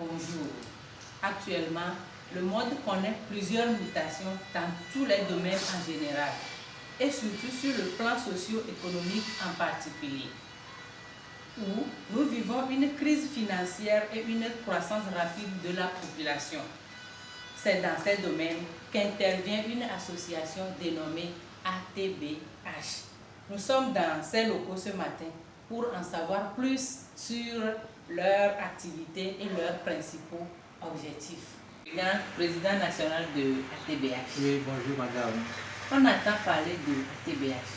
au jour. Actuellement, le monde connaît plusieurs mutations dans tous les domaines en général et surtout sur le plan socio-économique en particulier, où nous vivons une crise financière et une croissance rapide de la population. C'est dans ces domaines qu'intervient une association dénommée ATBH. Nous sommes dans ces locaux ce matin pour en savoir plus sur leur activité et leurs principaux objectifs. Président national de ATBH. Oui, bonjour madame. On entend parler de ATBH.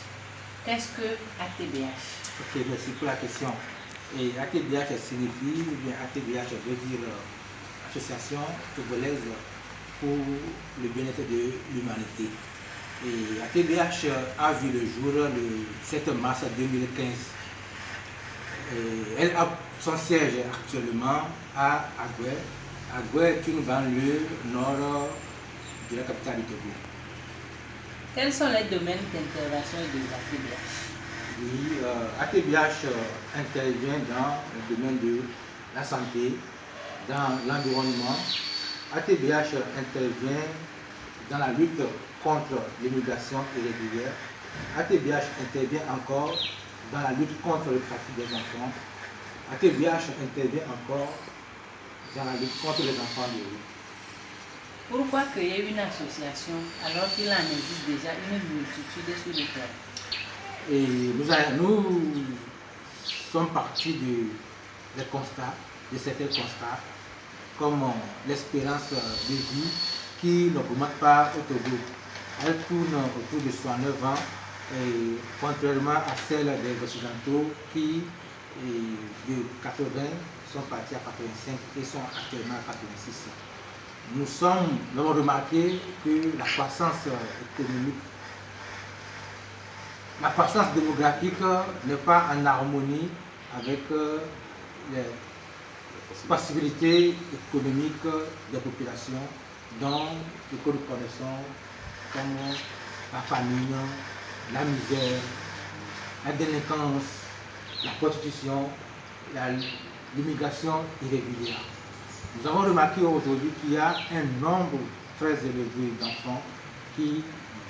Qu'est-ce que ATBH? Ok, merci pour la question. Et ATBH signifie, ou bien ATBH veut dire Association togolaise pour le bien-être de l'humanité. Et ATBH a vu le jour le 7 mars 2015. Et elle a son siège actuellement à Agué. Agué est une banlieue nord de la capitale du Togo. Quels sont les domaines d'intervention de ATBH? Oui, ATBH intervient dans le domaine de la santé, dans l'environnement. ATBH intervient dans la lutte contre l'immigration irrégulière. ATBH intervient encore dans la lutte contre le trafic des enfants. ATBH intervient encore dans la lutte contre les enfants de rue. Pourquoi créer une association alors qu'il en existe déjà une multitude sur le terrain? Et nous sommes partis des constats, de certains constats, comme l'espérance de vie qui n'augmente pas au Togo. Elle tourne autour de 69 ans, et contrairement à celle des Occidentaux qui, de 80, sont partis à 85 et sont actuellement à 86. Nous avons remarqué que la croissance économique, la croissance démographique n'est pas en harmonie avec les possibilités économiques des populations, dont ce que nous connaissons comme la famine, la misère, la délinquance, la prostitution, l'immigration irrégulière. Nous avons remarqué aujourd'hui qu'il y a un nombre très élevé d'enfants qui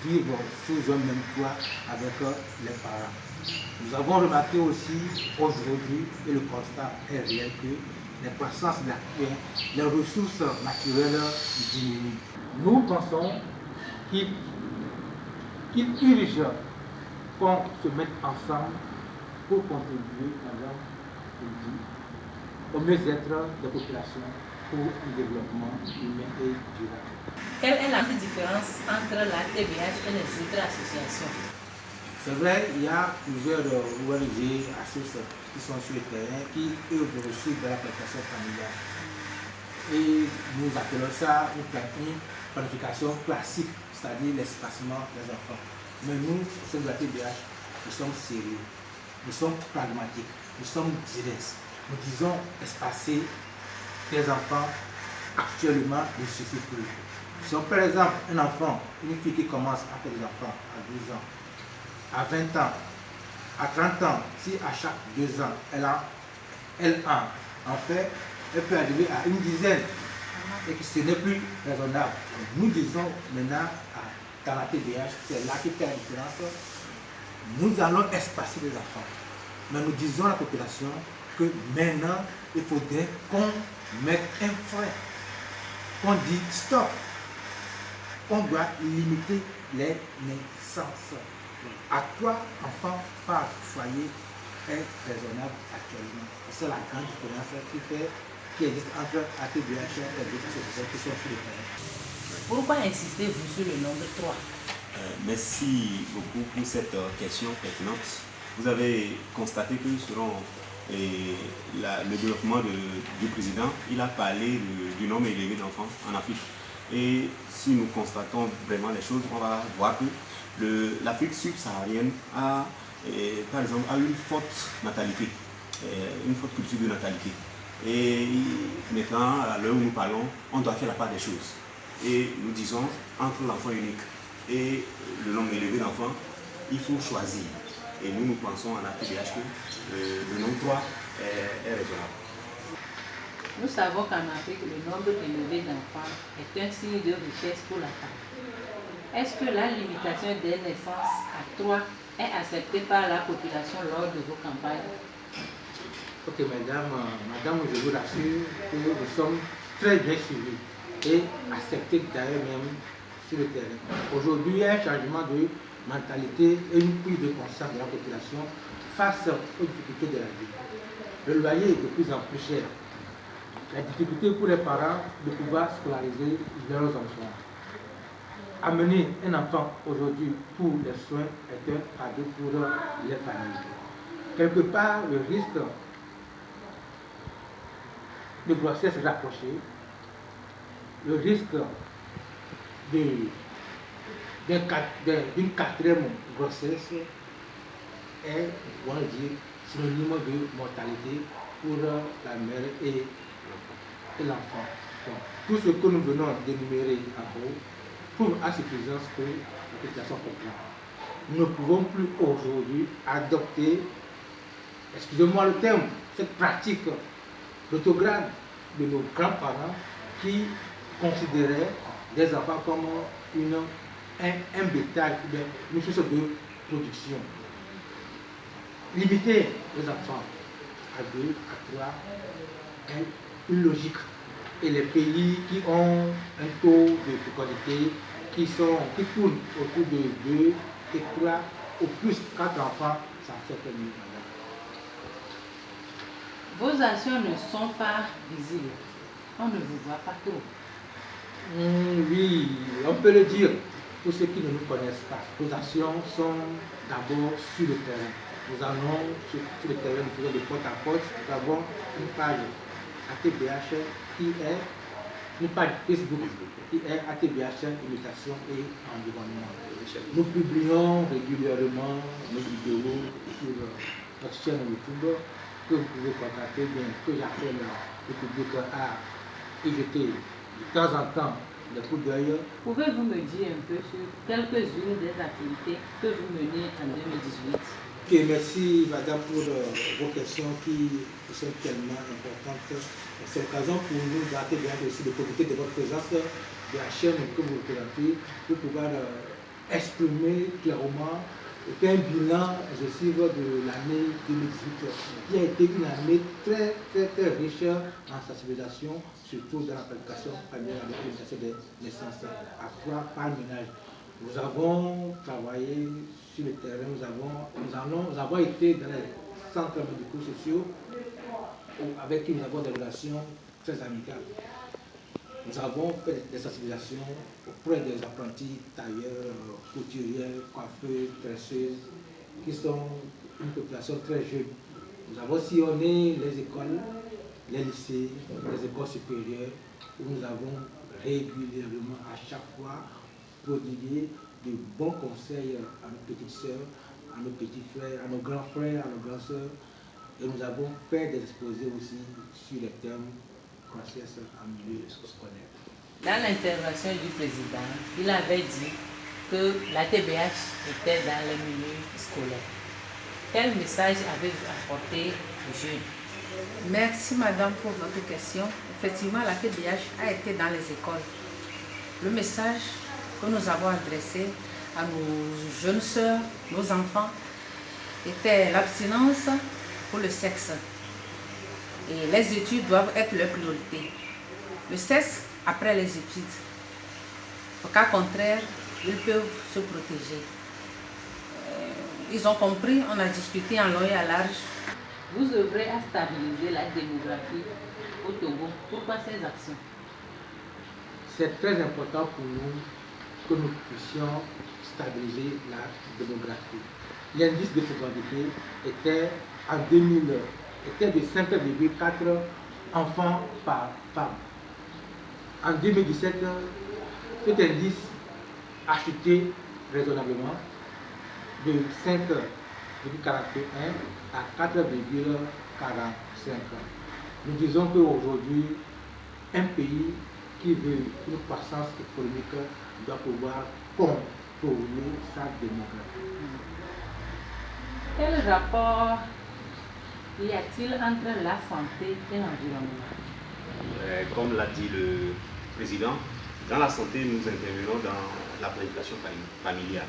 vivent sous un même toit avec les parents. Nous avons remarqué aussi aujourd'hui, et le constat est réel, que les croissances de la terre, les ressources naturelles diminuent. Nous pensons qu'il urge qu'on se mette ensemble pour contribuer au mieux-être des populations pour un développement humain et durable. Quelle est la différence entre la TBH et les autres associations? C'est vrai, il y a plusieurs ONG, associations qui sont sur le terrain, qui œuvrent aussi dans la planification familiale. Et nous appelons ça une planification classique, c'est-à-dire l'espacement des enfants. Mais nous, au sein de la TBH, nous sommes sérieux, nous sommes pragmatiques, nous sommes directs. Nous disons espacer des enfants actuellement ne suffit plus. Si on, par exemple, un enfant, une fille qui commence à faire des enfants à 12 ans, à 20 ans, à 30 ans, si à chaque 2 ans, elle en fait, elle peut arriver à une dizaine et que ce n'est plus raisonnable. Nous disons maintenant dans la TBH, c'est là qui fait la différence, nous allons espacer les enfants. Mais nous disons à la population que maintenant, il faudrait qu'on mette un frein, qu'on dit stop, on doit limiter les naissances. À 3 enfants par foyer est raisonnable actuellement. C'est la grande différence qui existe entre ATBH et les autres associations qui sont sur le terrain. Pourquoi insistez-vous sur le nombre 3? Merci beaucoup pour cette question pertinente. Vous avez constaté que selon le développement du président, il a parlé du nombre élevé d'enfants en Afrique. Et si nous constatons vraiment les choses, on va voir que l'Afrique subsaharienne par exemple, a une forte natalité, une forte culture de natalité. Et maintenant, à l'heure où nous parlons, on doit faire la part des choses. Et nous disons, entre l'enfant unique et le nombre élevé d'enfants, il faut choisir. Et nous pensons à la TBH que le nombre 3 est raisonnable. Nous savons qu'en Afrique, le nombre élevé d'enfants est un signe de richesse pour la femme. Est-ce que la limitation des naissances à 3 est acceptée par la population lors de vos campagnes? Ok, madame, je vous rassure que nous sommes très bien suivis et acceptés d'ailleurs même sur le terrain. Aujourd'hui, il y a un changement de mentalité et une prise de conscience de la population face aux difficultés de la vie. Le loyer est de plus en plus cher. La difficulté pour les parents de pouvoir scolariser leurs enfants. Amener un enfant aujourd'hui pour les soins est un fardeau pour les familles. Quelque part, le risque de grossesse rapprochée, le risque d'une quatrième grossesse est, on va dire, synonyme de mortalité pour la mère et l'enfant. Tout ce que nous venons d'énumérer en haut prouve à suffisance que la population comprend. Nous ne pouvons plus aujourd'hui adopter, excusez-moi le terme, cette pratique rétrograde de nos grands-parents qui considéraient des enfants comme un bétail, une source de production. Limiter les enfants à 2, à 3 est une logique. Et les pays qui ont un taux de fécondité qui tournent autour de 2 et 3, au plus 4 enfants, ça fait que mieux. Vos actions ne sont pas visibles. On ne vous voit pas trop. Oui, on peut le dire. Pour ceux qui ne nous connaissent pas, nos actions sont d'abord sur le terrain. Nous allons sur le terrain, nous faisons de porte à porte. Nous avons une page ATBH qui est une page Facebook qui est ATBH Imitation et Environnement. Nous publions régulièrement nos vidéos sur notre chaîne YouTube que vous pouvez contacter, bien que j'appelle le public à y jeter de temps en temps des coups d'œil. Pouvez-vous me dire un peu sur quelques-unes des activités que vous menez en 2018? Ok, merci madame pour vos questions qui sont tellement importantes. C'est l'occasion pour nous d'ATBH aussi de profiter de votre présence de la chaîne que vous représentez pour pouvoir exprimer clairement et faire un bilan exhaustif de l'année 2018 qui a été une année très riche en sensibilisation, surtout dans la planification familiale avec l'utilisation des naissances à 3 par ménage. Nous avons travaillé sur le terrain, nous avons été dans les centres médico-sociaux avec qui nous avons des relations très amicales. Nous avons fait des sensibilisations auprès des apprentis tailleurs, couturiers, coiffeurs, tresseuses, qui sont une population très jeune. Nous avons sillonné les écoles, les lycées, les écoles supérieures, où nous avons régulièrement, à chaque fois, prodigué de bons conseils à nos petites sœurs, à nos petits frères, à nos grands frères, à nos grandes sœurs. Et nous avons fait des exposés aussi sur les thèmes grossesse en milieu scolaire. Dans l'intervention du président, il avait dit que la TBH était dans les milieux scolaires. Quel message avez-vous apporté aux jeunes? Merci madame pour votre question. Effectivement, la TBH a été dans les écoles. Le message que nous avons adressé à nos jeunes sœurs, nos enfants, était l'abstinence pour le sexe. Et les études doivent être leur priorité. Le sexe après les études. Au cas contraire, ils peuvent se protéger. Ils ont compris, on a discuté en long et à large. Vous œuvrez à stabiliser la démographie au Togo. Pourquoi ces actions? C'est très important pour nous que nous puissions stabiliser la démographie. L'indice de fécondité était en 2000 était de 5,4 enfants par femme. En 2017, cet indice a chuté raisonnablement de 5,41 à 4,45. Nous disons qu'aujourd'hui, un pays qui veut une croissance économique doit pouvoir contrôler sa démographie. Quel rapport y a-t-il entre la santé et l'environnement? Comme l'a dit le président, dans la santé, nous intervenons dans la planification familiale.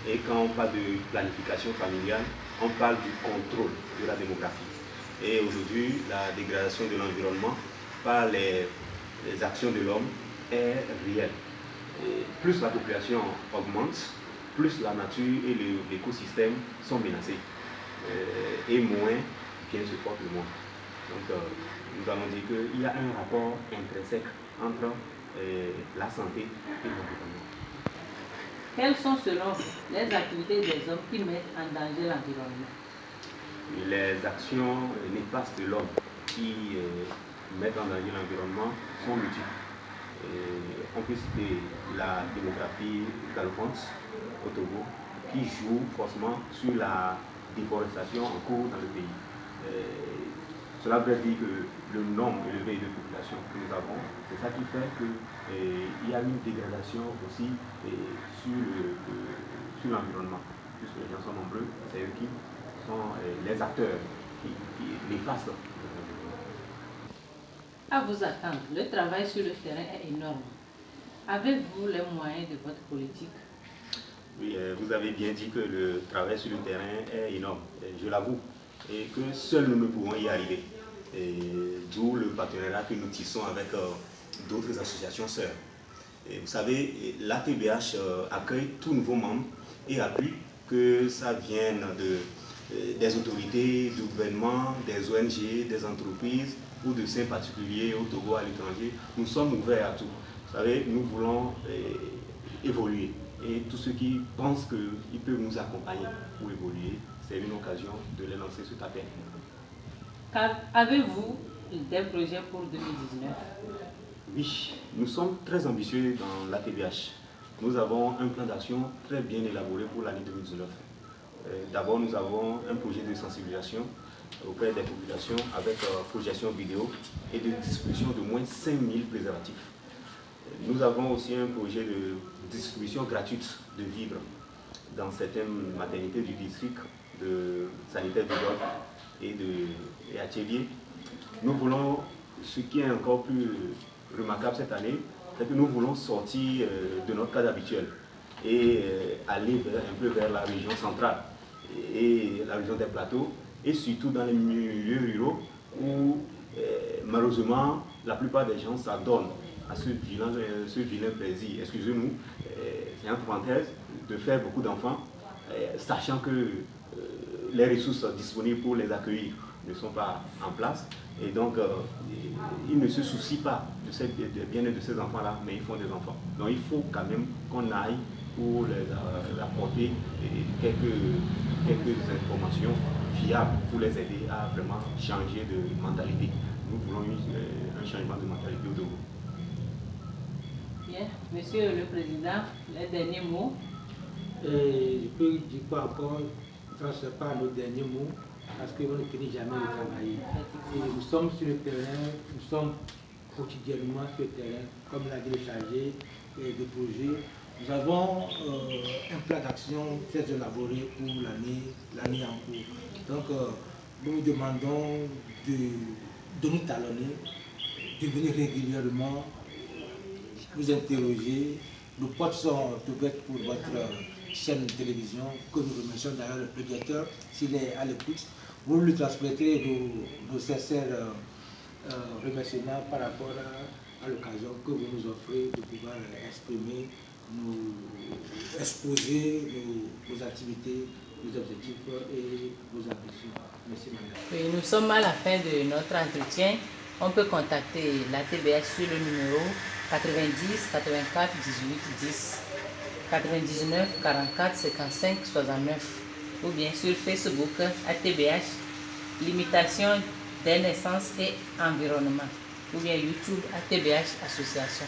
Et quand on parle de planification familiale, on parle du contrôle de la démographie. Et aujourd'hui, la dégradation de l'environnement par les actions de l'homme est réelle. Et plus la population augmente, plus la nature et l'écosystème sont menacés. Et moins bien se porte le monde. Donc, nous allons dire qu'il y a un rapport intrinsèque entre la santé et l'environnement. Quelles sont selon les activités des hommes qui mettent en danger l'environnement? Les actions néfastes de l'homme qui mettent en danger l'environnement sont multiples. On peut citer la démographie galopante au Togo qui joue forcément sur la déforestation en cours dans le pays. Cela veut dire que le nombre élevé de population que nous avons, c'est ça qui fait qu'il y a une dégradation aussi sur l'environnement. Puisque les gens sont nombreux, c'est eux qui sont les acteurs qui néfastent. À vous attendre, le travail sur le terrain est énorme. Avez-vous les moyens de votre politique? Oui, vous avez bien dit que le travail sur le terrain est énorme, je l'avoue, et que seuls nous ne pouvons y arriver. D'où le partenariat que nous tissons avec d'autres associations sœurs. Et vous savez, l'ATBH accueille tous nouveaux membres et appuie que ça vienne des autorités, du gouvernement, des ONG, des entreprises ou de saints particuliers au Togo, à l'étranger. Nous sommes ouverts à tout. Vous savez, nous voulons évoluer. Et tous ceux qui pensent qu'ils peuvent nous accompagner pour évoluer, c'est une occasion de les lancer sur appel. Avez-vous des projets pour 2019? Oui, nous sommes très ambitieux dans l'ATBH. Nous avons un plan d'action très bien élaboré pour l'année 2019. D'abord, nous avons un projet de sensibilisation auprès des populations avec projection vidéo et de distribution de moins 5000 préservatifs. Nous avons aussi un projet de distribution gratuite de vivres dans certaines maternités du district sanitaire du Golfe et à Tchévier. Nous voulons, ce qui est encore plus remarquable cette année, c'est que nous voulons sortir de notre cadre habituel et aller un peu vers la région centrale et la région des plateaux et surtout dans les milieux ruraux où malheureusement la plupart des gens s'adonnent à ce vilain plaisir, excusez-nous, c'est entre parenthèses, de faire beaucoup d'enfants, sachant que les ressources disponibles pour les accueillir ne sont pas en place. Et donc, ils ne se soucient pas du bien-être de ces enfants-là, mais ils font des enfants. Donc, il faut quand même qu'on aille pour les apporter quelques informations fiables pour les aider à vraiment changer de mentalité. Nous voulons un changement de mentalité au Togo. Bien, Monsieur le Président, les derniers mots. Je peux dire quoi encore, ça ce n'est pas le dernier mot, parce qu'on ne finit jamais de travailler. Et nous sommes sur le terrain, nous sommes quotidiennement sur le terrain, comme l'a dit le chargé de projet. Nous avons un plan d'action très élaboré pour l'année en cours. Donc, nous demandons de nous talonner, de venir régulièrement nous interroger. Nos portes sont ouvertes pour votre chaîne de télévision, que nous remercions d'ailleurs le médiateur, s'il est à l'écoute. Vous lui transmettrez nos sincères remerciements par rapport à l'occasion que vous nous offrez de pouvoir exprimer, nous exposer nos activités, nos objectifs et nos ambitions. Merci madame. Oui, nous sommes à la fin de notre entretien. On peut contacter l'ATBH sur le numéro 90 84 18 10 99 44 55 69 ou bien sur Facebook ATBH Limitation des naissances et environnement ou bien YouTube ATBH Association.